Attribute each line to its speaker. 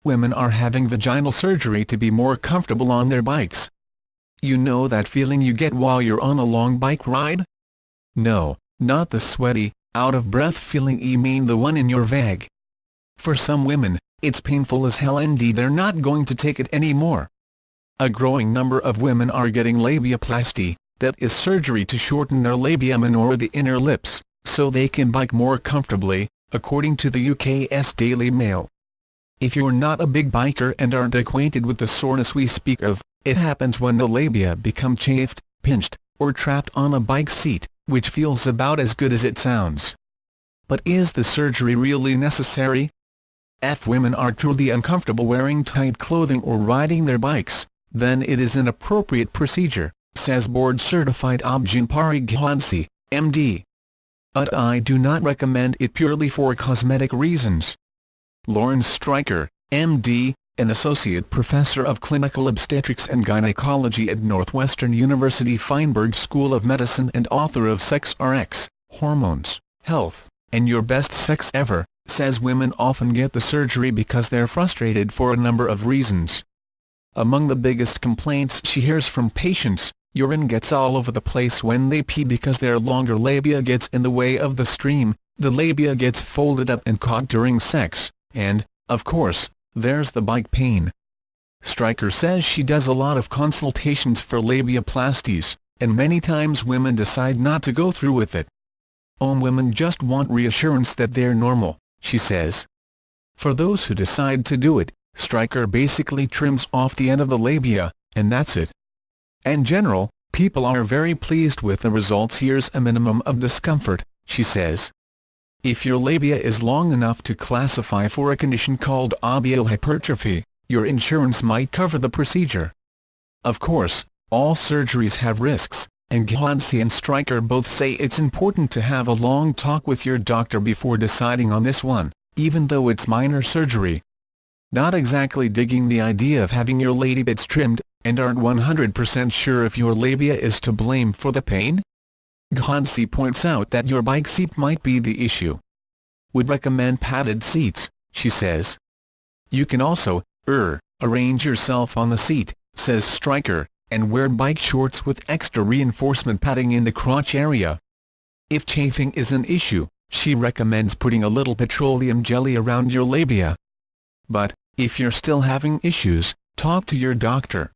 Speaker 1: women are having vaginal surgery to be more comfortable on their bikes. You know that feeling you get while you're on a long bike ride? No, not the sweaty, out-of-breath feeling, you mean the one in your vag. For some women, it's painful as hell and they're not going to take it anymore. A growing number of women are getting labiaplasty, that is surgery to shorten their labia minora, the inner lips, so they can bike more comfortably, according to the UK's Daily Mail. If you're not a big biker and aren't acquainted with the soreness we speak of, it happens when the labia become chafed, pinched, or trapped on a bike seat, which feels about as good as it sounds. But is the surgery really necessary? If women are truly uncomfortable wearing tight clothing or riding their bikes, then it is an appropriate procedure, says board-certified Objinpari Ghansi, MD. But I do not recommend it purely for cosmetic reasons. Lawrence Stryker, MD, an associate professor of clinical obstetrics and gynecology at Northwestern University Feinberg School of Medicine and author of Sex Rx, Hormones, Health, and Your Best Sex Ever, says women often get the surgery because they're frustrated for a number of reasons. Among the biggest complaints she hears from patients, urine gets all over the place when they pee because their longer labia gets in the way of the stream, the labia gets folded up and caught during sex, and, of course, there's the bike pain. Stryker says she does a lot of consultations for labiaplasties, and many times women decide not to go through with it. Women just want reassurance that they're normal, she says. For those who decide to do it, Stryker basically trims off the end of the labia, and that's it. In general, people are very pleased with the results. Here's a minimum of discomfort, she says. If your labia is long enough to classify for a condition called labial hypertrophy, your insurance might cover the procedure. Of course, all surgeries have risks, and Ghansi and Stryker both say it's important to have a long talk with your doctor before deciding on this one, even though it's minor surgery. Not exactly digging the idea of having your lady bits trimmed, and aren't 100% sure if your labia is to blame for the pain? Ghansi points out that your bike seat might be the issue. Would recommend padded seats, she says. You can also, arrange yourself on the seat, says Stryker, and wear bike shorts with extra reinforcement padding in the crotch area. If chafing is an issue, she recommends putting a little petroleum jelly around your labia. But, if you're still having issues, talk to your doctor.